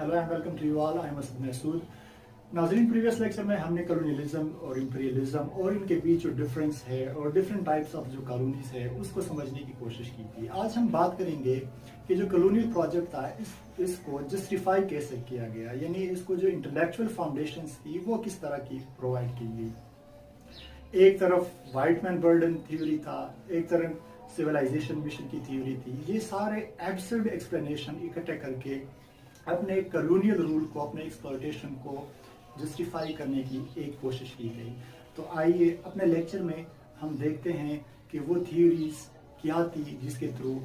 Hello and welcome to you all. I am Asad Mehsud. नाज़रीन, previous lecture में हमने colonialism और इंपीरियलिज्म और इनके बीच जो डिफरेंस है और डिफरेंट टाइप्स ऑफ जो कॉलोनीज है उसको समझने की कोशिश की थी। आज हम बात करेंगे कि जो कॉलोनियल प्रोजेक्ट था इसको जस्टिफाई कैसे किया गया, यानी इसको जो इंटेलेक्चुअल फाउंडेशंस थी वो किस तरह की प्रोवाइड की गई। एक तरफ वाइट मैन बर्डन थ्योरी था, एक तरफ सिविलाइजेशन मिशन की थ्योरी थी। ये सारे एब्सर्ड एक्सप्लेनेशन इकट्ठे करके अपने कॉलोनियल रूल को, अपने एक्सप्लॉयटेशन को जस्टिफाई करने की एक कोशिश की गई। तो आइए अपने लेक्चर में हम देखते हैं कि वो थ्योरीज क्या थी जिसके थ्रू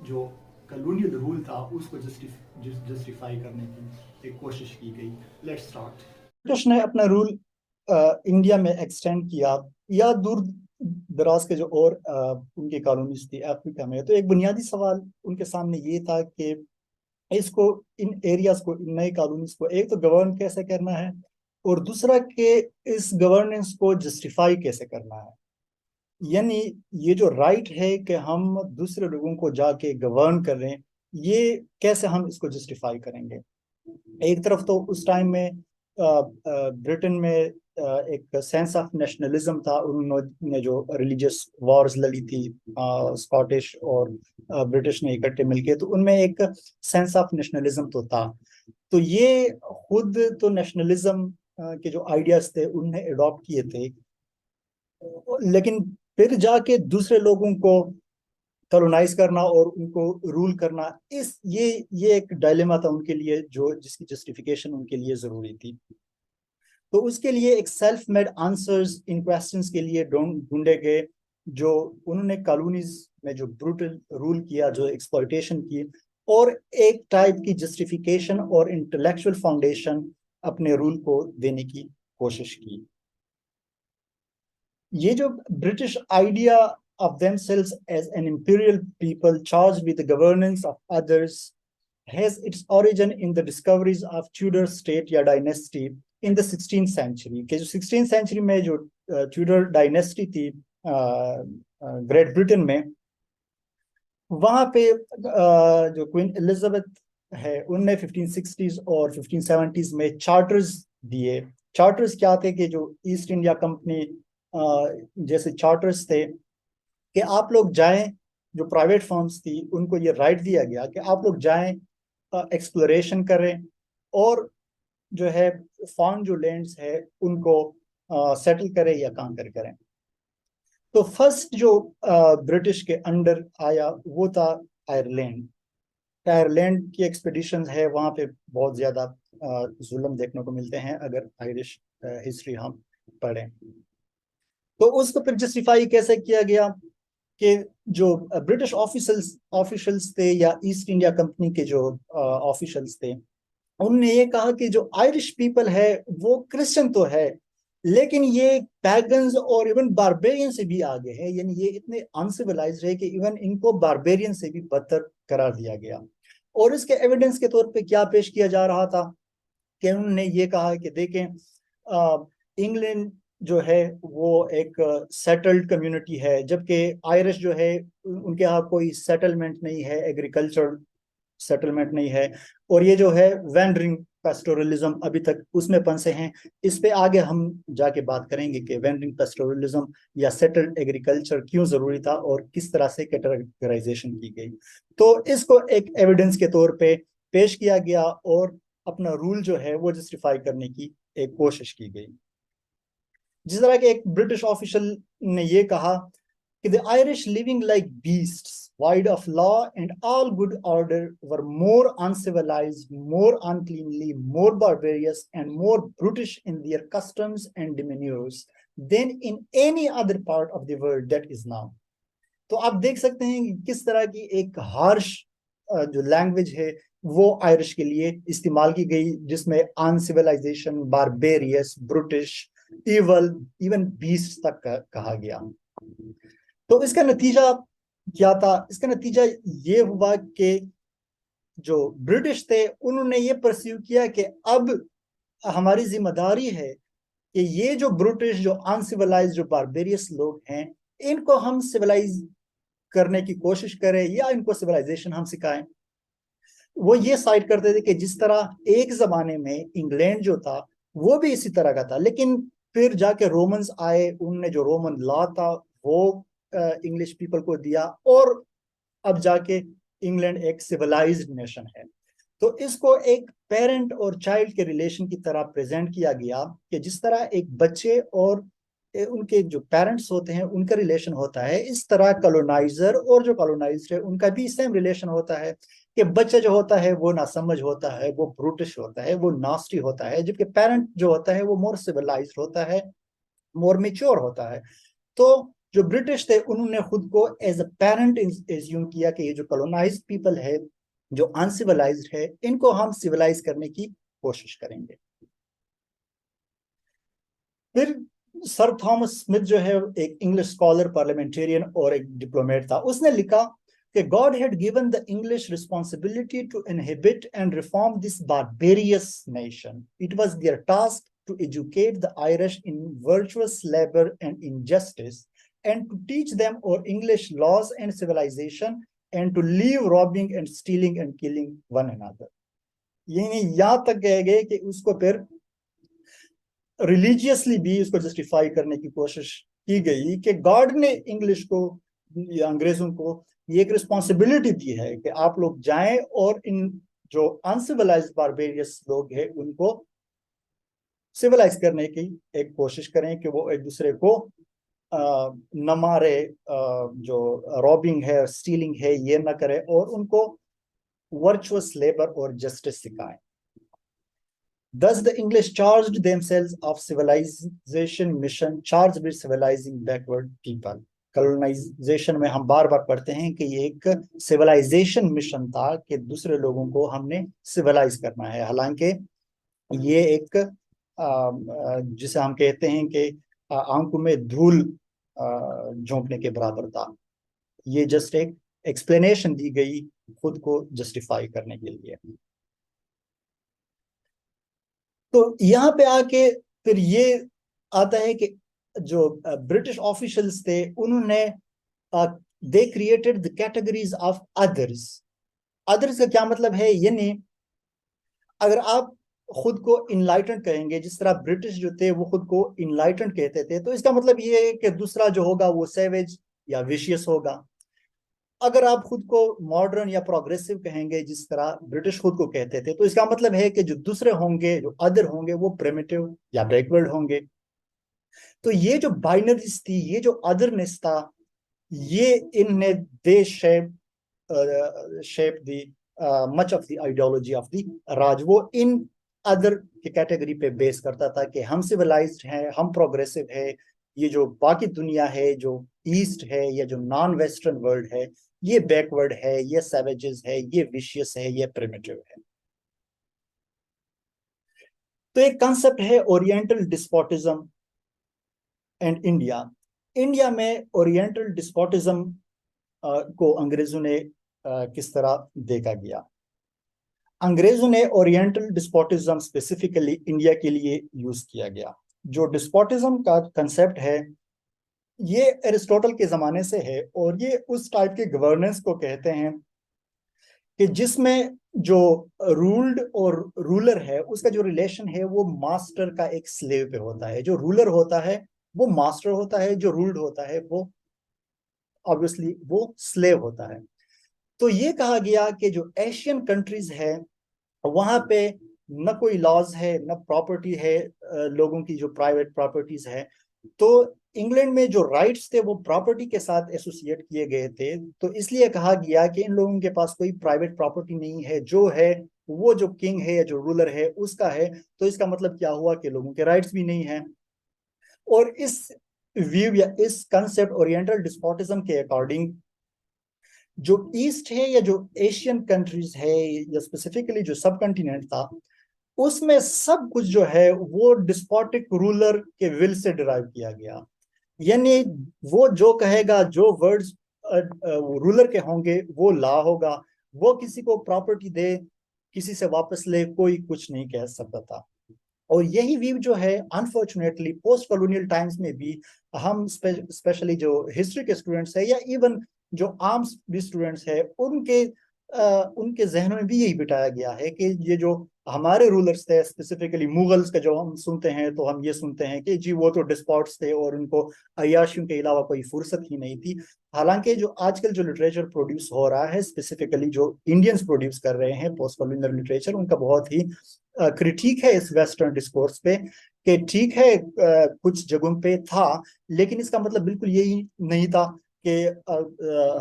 जो कॉलोनियल रूल था उसको जस्टिफाई करने की एक कोशिश की गई। Let's start. ब्रिटिश ने अपना रूल इंडिया में एक्सटेंड किया या दूर दराज के जो और उनकी कॉलोनीज थी अफ्रीका में। तो एक बुनियादी सवाल उनके सामने ये था कि इसको, इन एरियाज को, इन नई कॉलोनीज को एक तो गवर्न कैसे करना है और दूसरा कि इस गवर्नेंस को जस्टिफाई कैसे करना है। यानी ये जो राइट है कि हम दूसरे लोगों को जाके गवर्न कर रहे हैं, ये कैसे हम इसको जस्टिफाई करेंगे। एक तरफ तो उस टाइम में ब्रिटेन में एक सेंस ऑफ नेशनलिज्म था। उन्होंने जो रिलीजियस वॉर्स लड़ी थी स्कॉटिश और ब्रिटिश ने इकट्ठे मिलके, तो उनमें एक सेंस ऑफ नेशनलिज्म तो था। तो ये खुद तो नेशनलिज्म के जो आइडियाज थे उन्हें अडॉप्ट किए थे, लेकिन फिर जाके दूसरे लोगों को कॉलोनाइज करना और उनको रूल करना, ये एक डायलेमा था उनके लिए, जो जिसकी जस्टिफिकेशन उनके लिए जरूरी थी। तो उसके लिए एक self made answers in questions के लिए ढूंढे गए। जो उन्होंने कॉलोनीज में जो ब्रूटल रूल किया, जो एक्सप्लॉयटेशन की, और एक टाइप की जस्टिफिकेशन और इंटेलेक्चुअल फाउंडेशन अपने रूल को देने की कोशिश की। ये जो British idea of themselves as an imperial people charged with the governance of others has its origin in the discoveries of Tudor state या dynasty in the 16th century। के जो 16th century में जो Tudor dynasty थी great Britain में, वहां पे जो क्वीन एलिजाबेथ है उनने 1560s और 1570s में चार्टर्स दिए। चार्टर्स क्या थे कि जो ईस्ट इंडिया कंपनी जैसे चार्टर्स थे कि आप लोग जाएं, जो प्राइवेट फर्म्स थी उनको ये राइट दिया गया कि आप लोग जाएं, एक्सप्लोरेशन करें और जो है फॉरेन जो लैंड्स है उनको सेटल करें या कांकर करें। तो फर्स्ट जो ब्रिटिश के अंडर आया वो था आयरलैंड। आयरलैंड की एक्सपेडिशंस है, वहाँ पे बहुत ज्यादा जुल्म देखने को मिलते हैं अगर आयरिश हिस्ट्री हम पढ़ें। तो उसको फिर जस्टिफाई कैसे किया गया कि जो ब्रिटिश ऑफिशियल्स थे या ईस्ट इंडिया कंपनी के जो ऑफिशियल्स थे, उन्होंने ये कहा कि जो आयरिश पीपल है वो क्रिश्चियन तो है, लेकिन ये पैगन्स और इवन बारबेरियन से भी आगे है। यानी ये इतने अनसिविलाइज्ड है कि इवन इनको बारबेरियन से भी बदतर करार दिया गया। और इसके एविडेंस के तौर पे क्या पेश किया जा रहा था कि उन्होंने ये कहा कि देखें, इंग्लैंड जो है वो एक सेटल्ड कम्युनिटी है, जबकि आयरिश जो है उनके यहाँ कोई सेटलमेंट नहीं है, एग्रीकल्चर सेटलमेंट नहीं है, और ये जो है वेंडरिंग पेस्टोरलिज्म अभी तक उसमें फंसे हैं। इस पे आगे हम जाके बात करेंगे कि वेंडरिंग पेस्टोरलिज्म या सेटल्ड एग्रीकल्चर क्यों जरूरी था और किस तरह से कैटेगराइजेशन की गई। तो इसको एक एविडेंस के तौर पे पेश किया गया और अपना रूल जो है वो जस्टिफाई करने की एक कोशिश की गई। जिस तरह के एक ब्रिटिश ऑफिशियल ने ये कहा कि the Irish living like beasts, void of law and all good order, were more uncivilized, more uncleanly, more barbarous, and more brutish in their customs and demeanors than in any other part of the world that is now। तो आप देख सकते हैं कि किस तरह की एक हार्श जो लैंग्वेज है वो आयरिश के लिए इस्तेमाल की गई, जिसमें अनसिविलाइजेशन, बारबेरियस, ब्रिटिश, इवल, इवन बीस्ट तक कहा गया। तो इसका नतीजा क्या था? इसका नतीजा ये हुआ कि जो ब्रिटिश थे उन्होंने ये परसीव किया कि अब हमारी जिम्मेदारी है कि ये जो ब्रिटिश, जो अनसिविलाइज, जो बारबेरियस लोग हैं, इनको हम सिविलाइज करने की कोशिश करें या इनको सिविलाइजेशन हम सिखाएं। वो ये साइड करते थे कि जिस तरह एक जमाने में इंग्लैंड जो था वो भी इसी तरह का था, लेकिन फिर जाके रोमन्स आए, उनने जो रोमन लॉ था वो इंग्लिश पीपल को दिया, और अब जाके इंग्लैंड एक सिविलाइज्ड नेशन है। तो इसको एक पेरेंट और चाइल्ड के रिलेशन की तरह प्रेजेंट किया गया कि जिस तरह एक बच्चे और उनके जो पेरेंट्स होते हैं उनका रिलेशन होता है, इस तरह कॉलोनाइजर और जो कॉलोनाइज्ड है उनका भी सेम रिलेशन होता है। कि बच्चा जो होता है वो नासमझ होता है, वो ब्रूटिश होता है, वो नास्टी होता है, जबकि पेरेंट जो होता है वो मोर सिविलाइज्ड होता है, मोर मेच्योर होता है। तो जो ब्रिटिश थे उन्होंने खुद को एज अ पेरेंट एज्यूम किया कि ये जो कॉलोनाइज्ड पीपल है, जो अनसिविलाइज्ड है, इनको हम सिविलाइज करने की कोशिश करेंगे। फिर सर थॉमस स्मिथ जो है एक इंग्लिश स्कॉलर, पार्लियामेंटेरियन और एक डिप्लोमेट था, उसने लिखा कि God had given the English responsibility to inhibit and reform this barbarous nation. It was their task to educate the Irish in virtuous labor and injustice, and to teach them our English laws and civilization, and to leave robbing and stealing and killing one another. यानी यहाँ तक कहे गए कि उसको फिर religiously भी उसको जस्टिफाई करने की कोशिश की गई कि गॉड ने इंग्लिश को या अंग्रेजों को ये एक रिस्पॉन्सिबिलिटी दी है कि आप लोग जाएं और इन जो अनसिविलाइज्ड बारबेरियस लोग हैं उनको सिविलाइज करने की एक कोशिश करें कि वो एक दूसरे को न मारे, जो रॉबिंग है, स्टीलिंग है, ये न करे, और उनको वर्चुअस लेबर और जस्टिस सिखाएं। Thus the English charged themselves of civilization mission charged with civilizing backward people. Colonization में हम बार बार पढ़ते हैं कि ये एक सिविलाइजेशन मिशन था कि दूसरे लोगों को हमने सिविलाइज करना है। हालांकि ये एक जिसे हम कहते हैं कि आंखों में धूल झोंकने के बराबर था। ये जस्ट एक एक्सप्लेनेशन दी गई खुद को जस्टिफाई करने के लिए। तो यहाँ पे आके फिर ये आता है कि जो ब्रिटिश ऑफिशियल्स थे उन्होंने they created the categories of others. Others का क्या मतलब है, यानी अगर आप खुद को इनलाइटेंड कहेंगे, जिस तरह ब्रिटिश जो थे वो खुद को इनलाइटेंड कहते थे, तो इसका मतलब ये है कि दूसरा जो होगा वो सेवेज या विशियस होगा। अगर आप खुद को मॉडर्न या प्रोग्रेसिव कहेंगे जिस तरह ब्रिटिश खुद को कहते थे, तो इसका मतलब है कि जो दूसरे होंगे, जो अदर होंगे, वो प्रिमिटिव या बैकवर्ड होंगे। तो ये जो बाइनरीज थी, ये जो अदरनेस था, ये इनने दे शेप दी much of the ideology of the Raj. वो इन अदर की कैटेगरी पे बेस करता था कि हम सिविलाइज्ड हैं, हम प्रोग्रेसिव है, ये जो बाकी दुनिया है, जो ईस्ट है या जो नॉन वेस्टर्न वर्ल्ड है, ये बैकवर्ड है, ये सैवेजेस है, ये विशियस है, ये प्रिमिटिव है। तो एक कॉन्सेप्ट है oriental despotism and India. India में ओरिएंटल डिस्पोटिज्म को अंग्रेजों ने किस तरह देखा गया। अंग्रेजों ने ओरिएंटल डिस्पोटिज्म स्पेसिफिकली इंडिया के लिए यूज किया गया। जो डिस्पोटिज्म का कंसेप्ट है ये एरिस्टोटल के जमाने से है, और ये उस टाइप के गवर्नेंस को कहते हैं कि जिसमें जो रूल्ड और रूलर है उसका जो रिलेशन है वो मास्टर का एक स्लेव पे होता है। जो रूलर होता है वो मास्टर होता है, जो रूल्ड होता है वो ऑब्वियसली वो स्लेव होता है। तो ये कहा गया कि जो एशियन कंट्रीज है वहां पे न कोई लॉज है, न प्रॉपर्टी है, लोगों की जो प्राइवेट प्रॉपर्टीज है। तो इंग्लैंड में जो राइट्स थे वो प्रॉपर्टी के साथ एसोसिएट किए गए थे, तो इसलिए कहा गया कि इन लोगों के पास कोई प्राइवेट प्रॉपर्टी नहीं है, जो है वो जो किंग है या जो रूलर है उसका है। तो इसका मतलब क्या हुआ कि लोगों के राइट्स भी नहीं है। और इस व्यू या इस कंसेप्ट ओरिएंटल डिस्पोटिज्म के अकॉर्डिंग जो ईस्ट है या जो एशियन कंट्रीज है या स्पेसिफिकली जो सब कॉन्टिनेंट था, उसमें सब कुछ जो है वो डिस्पोटिक रूलर के विल से डिराइव किया गया। यानी वो जो कहेगा, जो वर्ड्स रूलर के होंगे वो लॉ होगा। वो किसी को प्रॉपर्टी दे, किसी से वापस ले, कोई कुछ नहीं कह सकता था। और यही व्यू जो है अनफॉर्चुनेटली पोस्ट कॉलोनियल टाइम्स में भी हम स्पेशली जो हिस्ट्री के स्टूडेंट्स है या इवन जो आर्म्स भी स्टूडेंट्स है उनके उनके जहनों में भी यही बिठाया गया है कि ये जो हमारे रूलर्स थे, स्पेसिफिकली मुगल्स का जो हम सुनते हैं तो हम ये सुनते हैं कि जी वो तो डिस्पॉट्स थे और उनको अय्याशियों के अलावा कोई फुर्सत ही नहीं थी। हालांकि जो आजकल जो लिटरेचर प्रोड्यूस हो रहा है, स्पेसिफिकली जो इंडियंस प्रोड्यूस कर रहे हैं पोस्ट कॉलोनियल लिटरेचर, उनका बहुत ही क्रिटिक है इस वेस्टर्न डिस्कोर्स पे कि ठीक है कुछ जगहों पे था, लेकिन इसका मतलब बिल्कुल यही नहीं था कि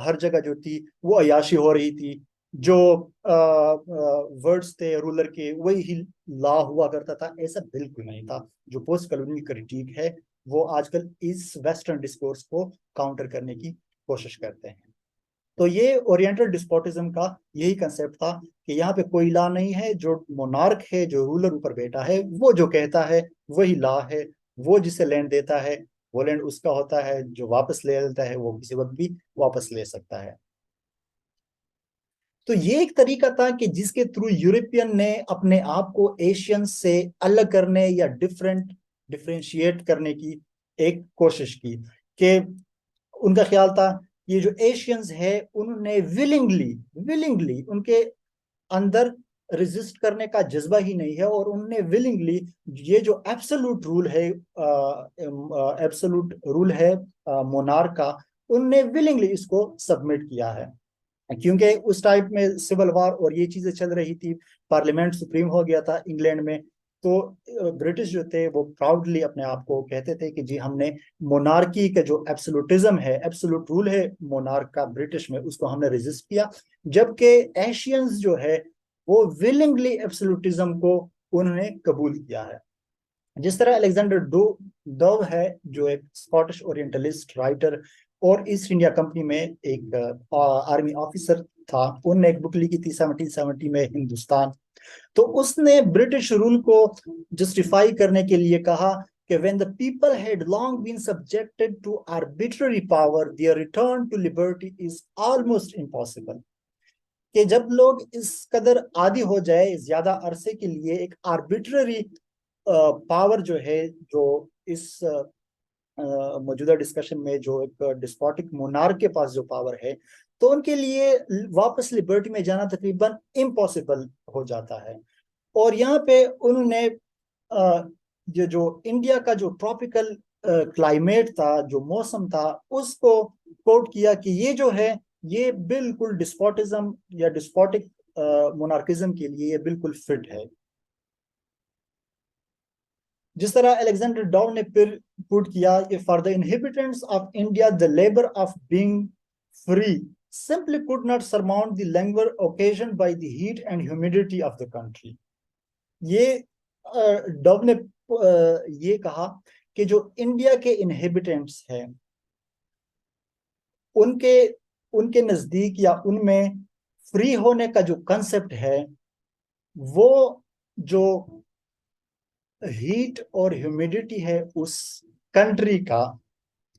हर जगह जो थी वो अय्याशी हो रही थी, जो वर्ड्स थे रूलर के वही ही लॉ हुआ करता था, ऐसा बिल्कुल नहीं था। जो पोस्ट कॉलोनियल क्रिटिक है वो आजकल इस वेस्टर्न डिस्कोर्स को काउंटर करने की कोशिश करते हैं। तो ये ओरिएंटल डिस्पोटिज्म का यही कंसेप्ट था कि यहाँ पे कोई लॉ नहीं है, जो मोनार्क है, जो रूलर ऊपर बैठा है, वो जो कहता है वही लॉ है। वो जिसे लैंड देता है वो लैंड उसका होता है, जो वापस ले लेता है वो किसी वक्त भी वापस ले सकता है। तो ये एक तरीका था कि जिसके थ्रू यूरोपियन ने अपने आप को एशियन से अलग करने या डिफरेंशिएट करने की एक कोशिश की। कि उनका ख्याल था ये जो एशियंस है उन्होंने विलिंगली विलिंगली उनके अंदर रेजिस्ट करने का जज्बा ही नहीं है, और उन्होंने विलिंगली ये जो एब्सोल्यूट रूल है मोनार्क का, उनने विलिंगली इसको सबमिट किया है। क्योंकि उस टाइप में सिविल वॉर और ये चीजें चल रही थी, पार्लियामेंट सुप्रीम हो गया था इंग्लैंड में। तो ब्रिटिश जो थे वो प्राउडली अपने आप को कहते थे कि जी हमने मोनार्की का जो एब्सोल्यूटिज्म है, एब्सोल्यूट रूल है मोनार्क का ब्रिटिश में, उसको हमने रेजिस्ट किया। जबकि एशियंस जो है वो विलिंगली एब्सोल्यूटिज्म को उन्होंने कबूल किया है। जिस तरह अलेक्जेंडर डव है जो एक स्कॉटिश ओरिएंटलिस्ट राइटर और ईस्ट इंडिया कंपनी में एक आर्मी ऑफिसर था, उन्होंने एक बुक लिखी थी 1770 में, हिंदुस्तान। तो उसने ब्रिटिश रूल को जस्टिफाई करने के लिए कहा कि when the people had long been subjected to arbitrary power, their return to liberty is almost impossible। कि जब लोग इस कदर आदी हो जाए ज्यादा अरसे के लिए एक आर्बिट्ररी पावर जो है, जो इस मौजूदा डिस्कशन में जो एक डिस्पोटिक मोनार्क के पास जो पावर है, तो उनके लिए वापस लिबर्टी में जाना तकरीबन इम्पॉसिबल हो जाता है। और यहाँ पे उन्होंने ये जो इंडिया का जो ट्रॉपिकल क्लाइमेट था, जो मौसम था, उसको कोट किया कि ये जो है ये बिल्कुल डिस्पोटिज्म या डिस्पोटिक मोनार्किज्म के लिए ये बिल्कुल फिट है। जिस तरह अलेक्जेंडर डाउ ने फिर पुट किया कि for the inhabitants of India the labour of being free simply could not surmount the languor occasioned by the heat and humidity of the country। ये डव ने ये कहा कि जो इंडिया के इनहिबिटेंट्स हैं उनके उनके नजदीक या उनमें फ्री होने का जो कंसेप्ट है, वो जो हीट और ह्यूमिडिटी है उस कंट्री का,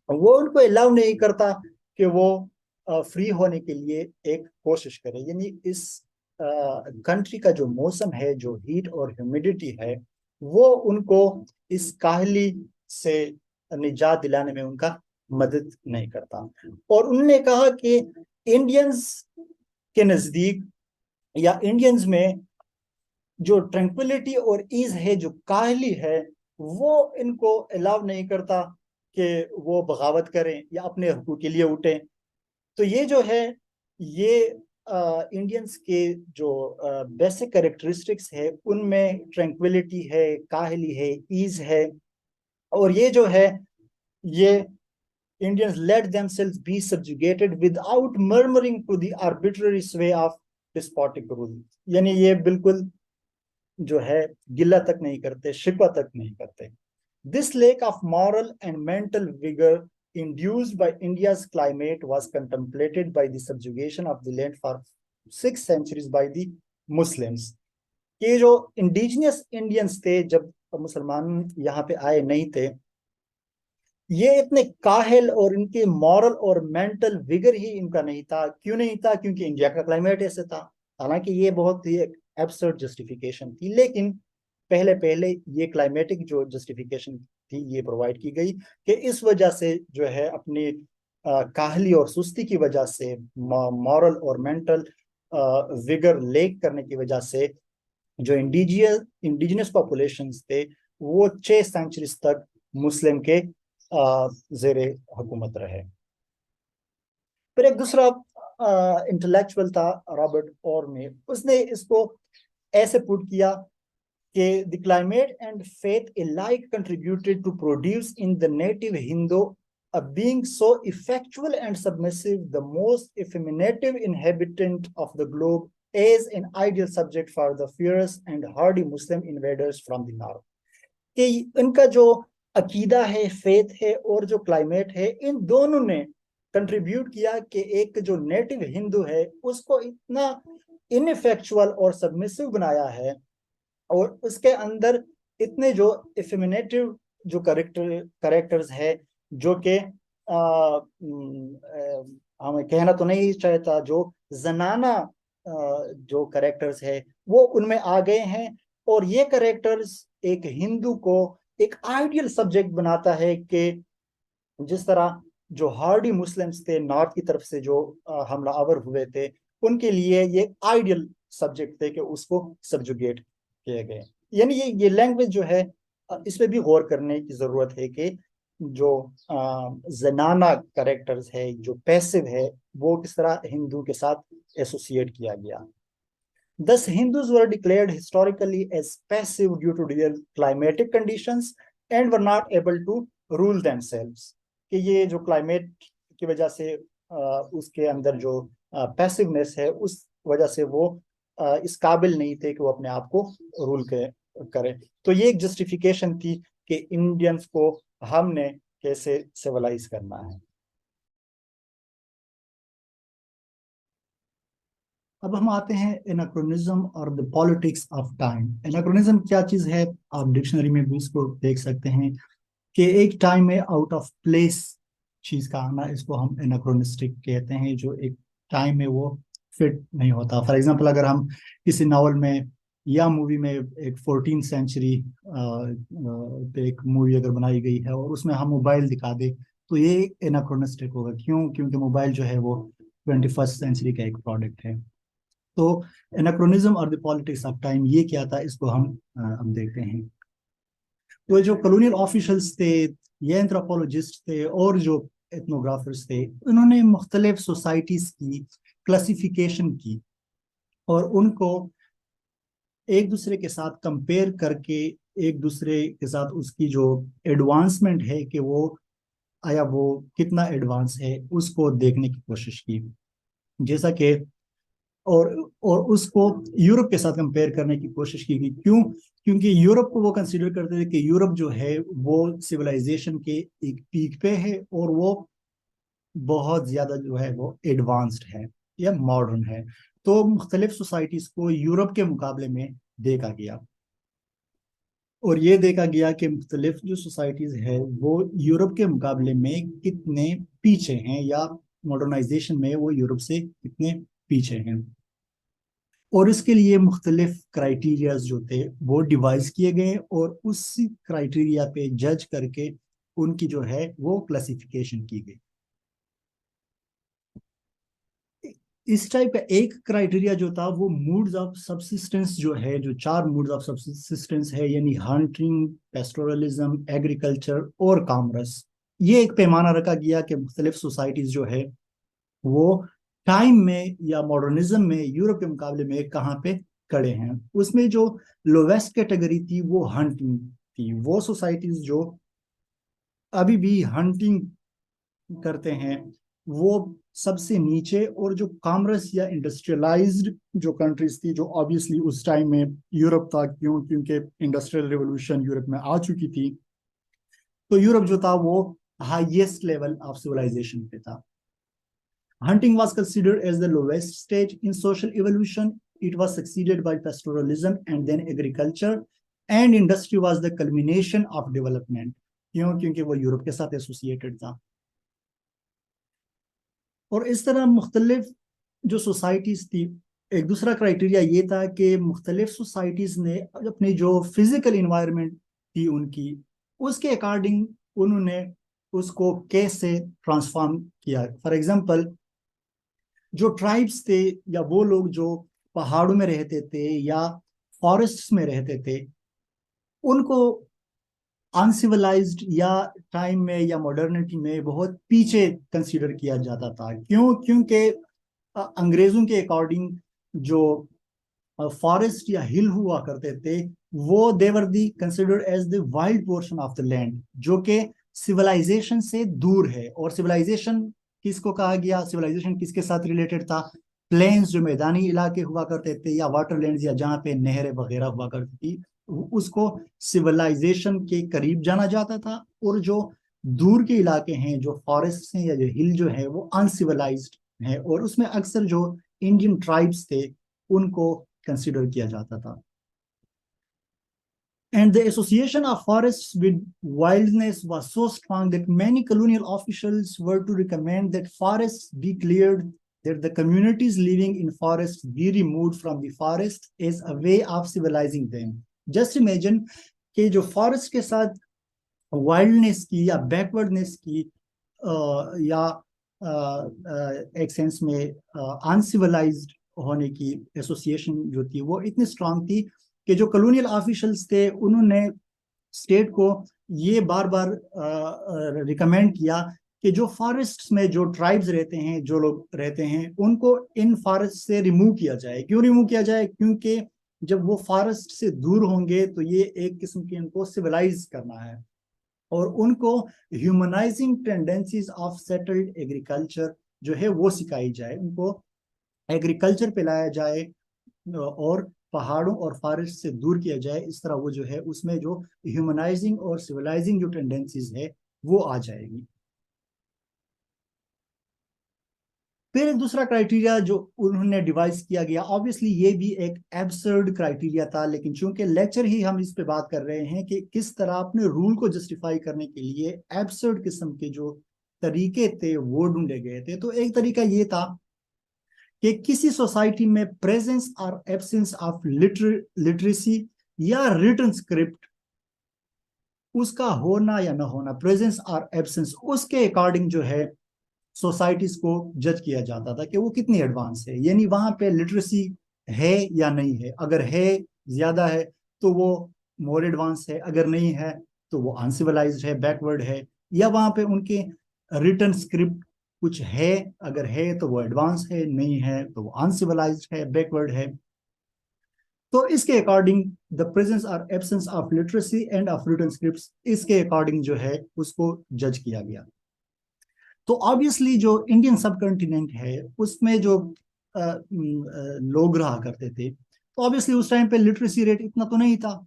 वो उनको अलाउ नहीं करता कि वो फ्री होने के लिए एक कोशिश करे। यानी इस कंट्री का जो मौसम है, जो हीट और ह्यूमिडिटी है, वो उनको इस काहली से निजात दिलाने में उनका मदद नहीं करता। और उन्होंने कहा कि इंडियंस के नजदीक या इंडियंस में जो ट्रैंक्विलिटी और ईज है, जो काहली है, वो इनको अलाउ नहीं करता कि वो बगावत करें या अपने हकूक के लिए उठें। तो ये जो है ये इंडियंस के जो बेसिक कैरेक्टरिस्टिक्स है उनमें ट्रैंक्विलिटी है, काहली है, ईज है। और ये जो है ये Indians let themselves be subjugated without murmuring to the arbitrary sway of despotic rule. यानी ये बिल्कुल जो है गिला तक नहीं करते, शिकवा तक नहीं करते। This lake of moral and mental vigour induced by India's climate was contemplated by the subjugation of the land for 6 centuries by the Muslims। ये जो इंडिजिनियस इंडियंस थे जब मुसलमान यहाँ पे आए नहीं थे, ये इतने काहिल और इनके मॉरल और मेंटल विगर ही इनका नहीं था। क्यों नहीं था? क्योंकि इंडिया का क्लाइमेट ऐसे था। हालांकि ये बहुत ही एक एब्सर्ड जस्टिफिकेशन थी, लेकिन पहले पहले ये क्लाइमेटिक जो जस्टिफिकेशन थी ये प्रोवाइड की गई कि इस वजह से जो है अपनी काहली और सुस्ती की वजह से मॉरल और मेंटल विगर लेक करने की वजह से जो इंडिजिनस पॉपुलेशंस थे वो 6 सेंचुरीज तक मुस्लिम के जेरे हुकूमत रहे। फिर एक दूसरा इंटेलेक्चुअल था रॉबर्ट ऑर्मे, उसने इसको ऐसे पुट किया कि the climate and faith alike contributed to produce in the native Hindu a being so effectual and submissive, the most effeminate inhabitant of the globe, as an ideal subject for the fierce and hardy Muslim invaders from the north। कि इनका जो अकीदा है, faith है और जो climate है, इन दोनों ने कंट्रीब्यूट किया कि एक जो नेटिव हिंदू है उसको इतना इनफेक्चुअल और सबमिसिव बनाया है, और उसके अंदर इतने जो इफेमिनेटिव जो करेक्टर्स है, जो कि हमें कहना तो नहीं चाहता, जो जनाना जो करेक्टर्स है वो उनमें आ गए हैं। और ये करेक्टर्स एक हिंदू को एक आइडियल सब्जेक्ट बनाता है कि जिस तरह जो हार्डी मुस्लिम्स थे नॉर्थ की तरफ से जो हमलावर हुए थे, उनके लिए ये आइडियल सब्जेक्ट थे कि उसको सब्जुगेट किए गए। यानी ये लैंग्वेज जो है इस पे भी गौर करने की जरूरत है कि जो जनाना करेक्टर्स है, जो पैसिव है, वो किस तरह हिंदू के साथ एसोसिएट किया गया। Thus, Hindus were declared historically as passive due to their climatic conditions and were not able to rule themselves। कि ये जो क्लाइमेट की वजह से उसके अंदर जो पैसिवनेस है, उस वजह से वो इस काबिल नहीं थे कि वो अपने आप को रूल करें। तो ये एक जस्टिफिकेशन थी कि इंडियंस को हमने कैसे सिविलाइज करना है। अब हम आते हैं एनाक्रोनिज्म और the politics of time. Anachronism क्या चीज है, आप डिक्शनरी में भी इसको देख सकते हैं कि एक टाइम में आउट ऑफ प्लेस चीज का आना, इसको हम एनाक्रोनिस्टिक कहते हैं, जो एक टाइम में वो फिट नहीं होता। फॉर एग्जांपल, अगर हम किसी नॉवल में या मूवी में एक 14th सेंचुरी पे एक मूवी अगर बनाई गई है और उसमें हम मोबाइल दिखा दे, तो ये एनाक्रोनिस्टिक होगा। क्यों? क्योंकि मोबाइल जो है वो 21st सेंचुरी का एक प्रोडक्ट है। तो एनाक्रोनिज्म और द पॉलिटिक्स ऑफ टाइम ये क्या था, इसको हम अब देखते हैं। तो जो कॉलोनियल ऑफिशियल्स थे, ये एंथ्रोपोलॉजिस्ट थे और जो एथनोग्राफर्स थे, उन्होंने मुख्तलिफ सोसाइटीज की क्लासिफिकेशन की और उनको एक दूसरे के साथ कंपेयर करके, एक दूसरे के साथ उसकी जो एडवांसमेंट है कि वो आया वो कितना एडवांस है, उसको देखने की कोशिश की। जैसा कि और उसको यूरोप के साथ कंपेयर करने की कोशिश की गई। क्यों? क्योंकि यूरोप को वो कंसीडर करते थे कि यूरोप जो है वो सिविलाइजेशन के एक पीक पे है और वो बहुत ज्यादा जो है वो एडवांस्ड है या मॉडर्न है। तो मुख्तलिफ सोसाइटीज को यूरोप के मुकाबले में देखा गया और ये देखा गया कि मुख्तलिफ जो सोसाइटीज है वो यूरोप के मुकाबले में कितने पीछे हैं, या मॉडर्नाइजेशन में वो यूरोप से कितने पीछे हैं। और इसके लिए मुख्तलिफ क्राइटेरियाज जो थे वो डिवाइस किए गए और उसी क्राइटेरिया पे जज करके उनकी जो है वो क्लासिफिकेशन की गई। इस टाइप का एक क्राइटेरिया जो था वो मूड्स ऑफ सबसिस्टेंस जो है, जो 4 मूड्स ऑफ सबसिस्टेंस है, यानी हंटिंग, पेस्टोरलिज्म, एग्रीकल्चर और कॉमर्स। ये एक पैमाना रखा गया कि मुख्तलिफ सोसाइटीज जो है वो टाइम में या मॉडर्निज्म में यूरोप के मुकाबले में कहाँ पे खड़े हैं। उसमें जो लोवेस्ट कैटेगरी थी वो हंटिंग थी। वो सोसाइटीज जो अभी भी हंटिंग करते हैं वो सबसे नीचे, और जो कॉमर्स या इंडस्ट्रियलाइज्ड जो कंट्रीज थी, जो ऑब्वियसली उस टाइम में यूरोप था, क्योंकि इंडस्ट्रियल रिवोल्यूशन यूरोप में आ चुकी थी, तो यूरोप जो था वो हाईएस्ट लेवल ऑफ सिविलाइजेशन पे था। Hunting was considered as the lowest stage in social evolution. It was succeeded by pastoralism and then agriculture, and industry was the culmination of development। क्यों? क्योंकि वो यूरोप के साथ एसोसिएटेड था। और इस तरह मुख्तलिफ जो सोसाइटीज थी, एक दूसरा क्राइटेरिया ये था कि मुख्तलिफ सोसाइटीज ने अपनी जो फिजिकल इन्वायरमेंट थी उनकी, उसके अकॉर्डिंग उन्होंने उसको कैसे ट्रांसफॉर्म किया। फॉर एग्जांपल, जो ट्राइब्स थे या वो लोग जो पहाड़ों में रहते थे या फॉरेस्ट्स में रहते थे, उनको अनसिविलाइज्ड या टाइम में या मॉडर्निटी में बहुत पीछे कंसीडर किया जाता था। क्यों? क्योंकि अंग्रेजों के अकॉर्डिंग जो फॉरेस्ट या हिल हुआ करते थे वो they were the considered as the wild portion of the land, जो कि सिविलाइजेशन से दूर है। और सिविलाइजेशन किसको कहा गया? सिविलाइजेशन किसके साथ रिलेटेड था? प्लेन्स, जो मैदानी इलाके हुआ करते थे, या वाटरलैंड्स, या जहाँ पे नहरें वगैरह हुआ करती थी, उसको सिविलाइजेशन के करीब जाना जाता था। और जो दूर के इलाके हैं, जो फॉरेस्ट हैं या जो हिल जो है, वो अनसिविलाइज्ड है, और उसमें अक्सर जो इंडियन ट्राइब्स थे उनको कंसिडर किया जाता था। And the association of forests with wildness was so strong that many colonial officials were to recommend that forests be cleared, that the communities living in forests be removed from the forest as a way of civilizing them. Just imagine कि जो forest के साथ wildness की या backwardness की या एक sense में अनसिविलाइज्ड होने की एसोसिएशन जो थी वो इतनी स्ट्रांग थी कि जो कॉलोनियल ऑफिशियल्स थे उन्होंने स्टेट को ये बार बार रिकमेंड किया कि जो फॉरेस्ट में जो ट्राइब्स रहते हैं, जो लोग रहते हैं, उनको इन फॉरेस्ट से रिमूव किया जाए। क्यों रिमूव किया जाए? क्योंकि जब वो फॉरेस्ट से दूर होंगे तो ये एक किस्म की उनको सिविलाइज करना है, और उनको humanising tendencies of settled agriculture जो है वो सिखाई जाए, उनको एग्रीकल्चर पे लाया जाए और पहाड़ों और फॉरेस्ट से दूर किया जाए। इस तरह वो जो है उसमें जो ह्यूमनाइजिंग और सिविलाइजिंग जो टेंडेंसीज है वो आ जाएगी। फिर एक दूसरा क्राइटेरिया जो उन्होंने डिवाइस किया गया, ऑब्वियसली ये भी एक एब्सर्ड क्राइटेरिया था, लेकिन चूंकि लेक्चर ही हम इस पे बात कर रहे हैं कि किस तरह अपने रूल को जस्टिफाई करने के लिए एब्सर्ड किस्म के जो तरीके थे वो ढूंढे गए थे। तो एक तरीका ये था कि किसी सोसाइटी में प्रेजेंस और एब्सेंस ऑफ लिटरेसी या रिटन स्क्रिप्ट, उसका होना या ना होना, प्रेजेंस और एब्सेंस, उसके अकॉर्डिंग जो है सोसाइटीज को जज किया जाता था कि वो कितनी एडवांस है। यानी वहां पे लिटरेसी है या नहीं है, अगर है, ज्यादा है, तो वो मोर एडवांस है, अगर नहीं है तो वो अनसिविलाइज्ड है, बैकवर्ड है। या वहां पे उनके रिटन स्क्रिप्ट कुछ है, अगर है तो वो एडवांस है, नहीं है तो वो अनसिविलाइज्ड है, बैकवर्ड है। तो इसके अकॉर्डिंग द प्रेजेंस और absence of literacy and of written scripts, इसके अकॉर्डिंग जो है उसको जज किया गया। तो ऑब्वियसली जो इंडियन सब कॉन्टिनेंट है उसमें जो लोग रहा करते थे, तो ऑब्वियसली उस टाइम पे लिटरेसी रेट इतना तो नहीं था,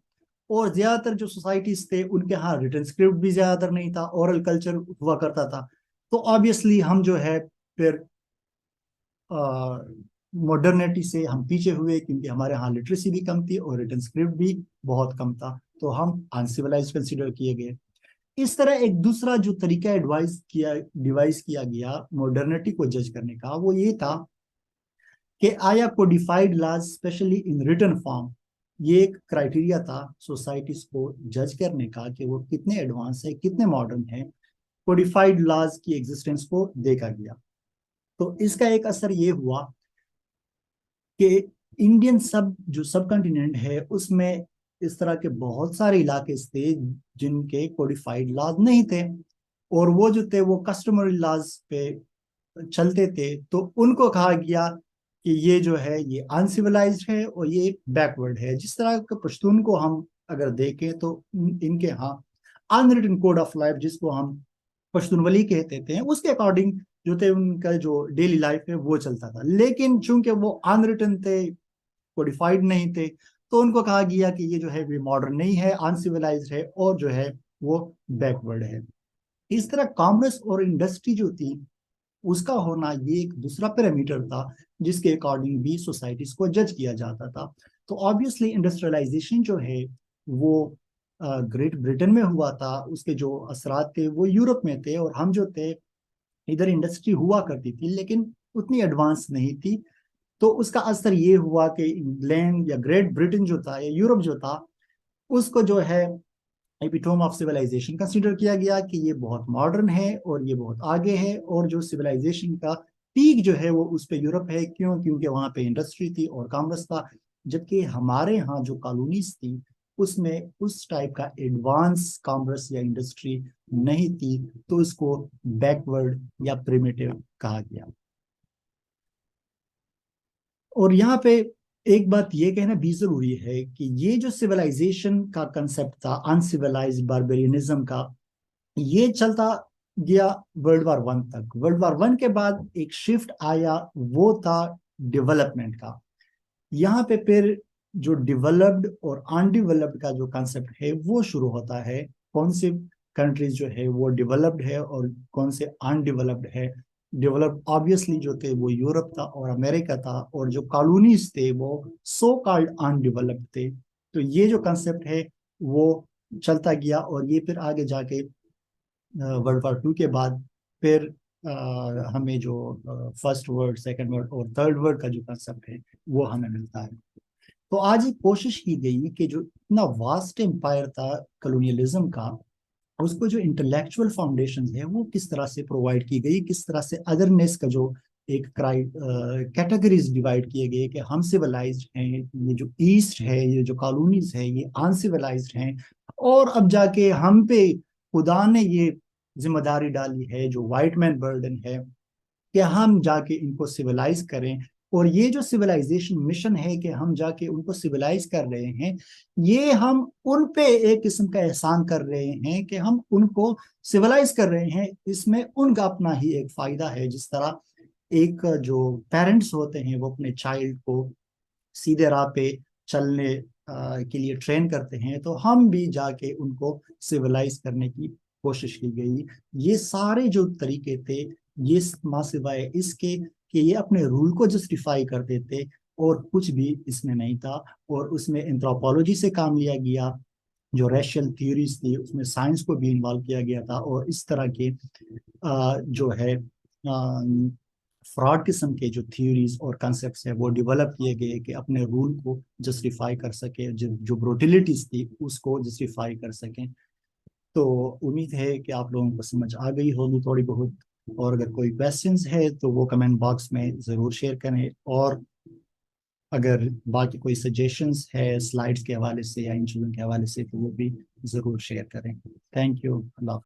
और ज्यादातर जो सोसाइटीज थे उनके यहाँ रिटन स्क्रिप्ट भी ज्यादातर नहीं था, ओरल कल्चर हुआ करता था। तो ऑब्वियसली हम जो है फिर मॉडर्निटी से हम पीछे हुए, क्योंकि हमारे यहाँ लिटरेसी भी कम थी और रिटन स्क्रिप्ट भी बहुत कम था, तो हम अनसिविलाइज कंसिडर किए गए। इस तरह एक दूसरा जो तरीका डिवाइस किया गया मॉडर्निटी को जज करने का, वो ये था कि आया codified laws specially in written form. ये एक क्राइटेरिया था सोसाइटीज को जज करने का कि वो कितने एडवांस है, कितने मॉडर्न है। कोडिफाइड लॉज की एग्जिस्टेंस को देखा गया। तो इसका एक असर ये हुआ कि इंडियन सब कॉन्टिनेंट है उसमें इस तरह के बहुत सारे इलाके थे जिनके कोडिफाइड लॉज नहीं थे, और वो जो थे वो कस्टमरी लॉज पे चलते थे। तो उनको कहा गया कि ये जो है ये अनसिविलाइज्ड है और ये बैकवर्ड है। जिस तरह का पश्तून को हम अगर देखें तो इनके यहाँ अनरिटन कोड ऑफ लाइफ, जिसको हम पश्तूनवली कहते थे, उसके अकॉर्डिंग जो थे उनका जो डेली लाइफ है वो चलता था। लेकिन चूंकि वो अनरिटन थे, कोडिफाइड नहीं थे, तो उनको कहा गया कि ये जो है ये मॉडर्न नहीं है, अनसिविलाइज्ड है और जो है वो बैकवर्ड है। इस तरह कॉमर्स और इंडस्ट्री जो थी उसका होना ये एक दूसरा पैरामीटर था जिसके अकॉर्डिंग भी सोसाइटीज को जज किया जाता था। तो ऑब्वियसली इंडस्ट्रियलाइजेशन जो है वो ग्रेट ब्रिटेन में हुआ था, उसके जो असरात थे वो यूरोप में थे, और हम जो थे इधर इंडस्ट्री हुआ करती थी लेकिन उतनी एडवांस नहीं थी। तो उसका असर ये हुआ कि इंग्लैंड या ग्रेट ब्रिटेन जो था या यूरोप जो था उसको जो है एपिटोम ऑफ सिविलाइजेशन कंसीडर किया गया कि ये बहुत मॉडर्न है और ये बहुत आगे है, और जो सिविलाइजेशन का पीक जो है वो उस पे यूरोप है। क्यों? क्योंकि वहां पे इंडस्ट्री थी और कॉमर्स था, जबकि हमारे यहाँ जो कॉलोनीज थी उसमें उस टाइप का एडवांस कॉमर्स या इंडस्ट्री नहीं थी, तो उसको बैकवर्ड या प्रिमिटिव कहा गया। और यहाँ पे एक बात ये कहना भी जरूरी है कि ये जो सिविलाइजेशन का कंसेप्ट था, अनसिविलाइज्ड बारबेरियनिज्म का, ये चलता गया वर्ल्ड वार 1 तक। वर्ल्ड वार 1 के बाद एक शिफ्ट आया, वो था डेवलपमेंट का। यहाँ पे फिर जो डेवलप्ड और अनडेवलप्ड का जो कंसेप्ट है वो शुरू होता है। कौन से कंट्रीज जो है वो डेवलप्ड है और कौन से अनडेवलप्ड है। डेवलप्ड ऑब्वियसली जो थे वो यूरोप था और अमेरिका था, और जो कॉलोनीज थे वो सो कॉल्ड अनडेवलप्ड थे। तो ये जो कंसेप्ट है वो चलता गया, और ये फिर आगे जाके वर्ल्ड वार 2 के बाद फिर हमें जो फर्स्ट वर्ल्ड, सेकंड वर्ल्ड और थर्ड वर्ल्ड का जो कंसेप्ट है वो हमें मिलता है। तो आज एक कोशिश की गई कि जो इतना वास्ट एम्पायर था कॉलोनियलिज्म का, उसको जो इंटेलेक्चुअल फाउंडेशन है वो किस तरह से प्रोवाइड की गई, किस तरह से अदरनेस का जो एक कैटेगरीज डिवाइड किए गए कि हम सिविलाइज्ड हैं, ये जो ईस्ट है, ये जो कॉलोनीज है ये अनसिविलाइज्ड हैं, और अब जाके हम पे खुदा ने ये जिम्मेदारी डाली है जो व्हाइट मैन बर्डन है कि हम जाके इनको सिविलाइज करें। और ये जो सिविलाइजेशन मिशन है कि हम जाके उनको सिविलाइज कर रहे हैं, ये हम उन पे एक किस्म का एहसान कर रहे हैं कि हम उनको सिविलाइज कर रहे हैं। इसमें उनका अपना ही एक फायदा है। जिस तरह एक जो पेरेंट्स होते हैं वो अपने चाइल्ड को सीधे राह पे चलने के लिए ट्रेन करते हैं, तो हम भी जाके उनको सिविलाइज करने की कोशिश की गई। ये सारे जो तरीके थे, ये माँ सिवाय इसके कि ये अपने रूल को जस्टिफाई करते थे, और कुछ भी इसमें नहीं था। और उसमें एंथ्रोपोलॉजी से काम लिया गया, जो रेशियल थ्योरीज थी उसमें साइंस को भी इन्वॉल्व किया गया था, और इस तरह के जो है फ्रॉड किस्म के जो थ्योरीज और कॉन्सेप्ट्स है वो डेवलप किए गए कि अपने रूल को जस्टिफाई कर सके, जो ब्रोटिलिटीज थी उसको जस्टिफाई कर सकें। तो उम्मीद है कि आप लोगों को समझ आ गई होगी थोड़ी बहुत, और अगर कोई क्वेश्चंस है तो वो कमेंट बॉक्स में ज़रूर शेयर करें, और अगर बाकी कोई सजेशंस है स्लाइड्स के हवाले से या इन चीज़ों के हवाले से तो वो भी ज़रूर शेयर करें। Thank you. अल्लाह।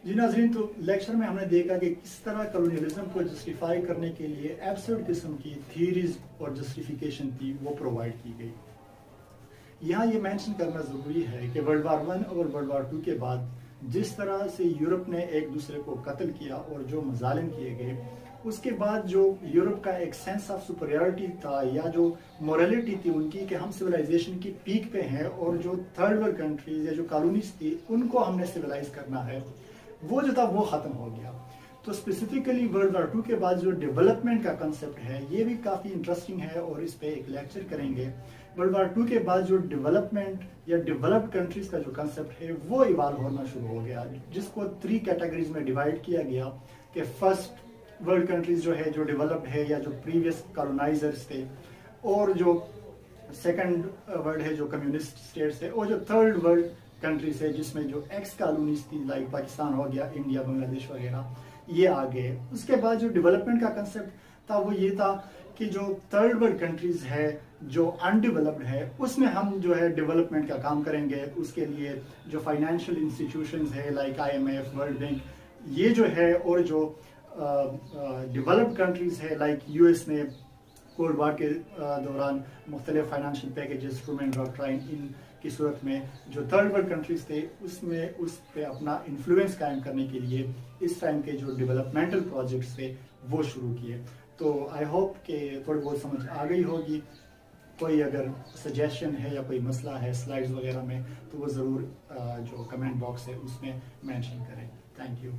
जी नाज़रीन, तो लेक्चर में हमने देखा कि किस तरह कॉलोनियलिज्म को जस्टिफाई करने के लिए एब्सर्ड किस्म की थ्योरीज और जस्टिफिकेशन थी वो प्रोवाइड की गई। यहाँ ये मेंशन करना ज़रूरी है कि वर्ल्ड वार 1 और वर्ल्ड वार 2 के बाद जिस तरह से यूरोप ने एक दूसरे को कत्ल किया और जो मजालिम किए गए, उसके बाद जो यूरोप का एक सेंस ऑफ सुपरियरिटी था या जो मोरालिटी थी उनकी कि हम सिविलाइजेशन की पीक पे हैं, और जो थर्ड वर्ल्ड कंट्रीज या जो कॉलोनीज थी उनको हमने सिविलाइज करना है, वो जो था वो ख़त्म हो गया। तो स्पेसिफिकली वर्ल्ड वार 2 के बाद जो डेवलपमेंट का कंसेप्ट है ये भी काफ़ी इंटरेस्टिंग है, और इस पर एक लेक्चर करेंगे। वर्ल्ड वार 2 के बाद जो डेवलपमेंट या डेवलप्ड कंट्रीज का जो कंसेप्ट है वो इवाल्व होना शुरू हो गया, जिसको 3 कैटेगरीज में डिवाइड किया गया कि फर्स्ट वर्ल्ड कंट्रीज जो है जो डेवलप्ड है या जो प्रीवियस कॉलोनाइजर्स थे, और जो सेकंड वर्ल्ड है जो कम्युनिस्ट स्टेट्स है, और जो थर्ड वर्ल्ड कंट्रीज है जिसमें जो एक्स कॉलोनीज थी लाइक पाकिस्तान हो गया, इंडिया, बांग्लादेश वगैरह, ये आ गए। उसके बाद जो डेवलपमेंट का कंसेप्ट था वो ये था कि जो थर्ड वर्ल्ड कंट्रीज है जो अनडेवलप्ड है उसमें हम जो है डेवलपमेंट का काम करेंगे। उसके लिए जो फाइनेंशियल इंस्टीट्यूशंस है लाइक IMF, वर्ल्ड बैंक, ये जो है, और जो डेवलप्ड कंट्रीज है लाइक US ने कोल्ड वार के दौरान मुख्तलिफ फाइनेंशियल पैकेजेस, इंस्ट्रूमेंट डॉक्ट्राइन, इन की सूरत में जो थर्ड वर्ल्ड कंट्रीज थे उसमें उस पे अपना इन्फ्लुएंस कायम करने के लिए इस टाइम के जो डेवलपमेंटल प्रोजेक्ट्स थे वो शुरू किए। तो आई होप कि थोड़ी बहुत समझ आ गई होगी। कोई अगर सजेशन है या कोई मसला है स्लाइड्स वगैरह में तो वो ज़रूर जो कमेंट बॉक्स है उसमें मेंशन करें। Thank you.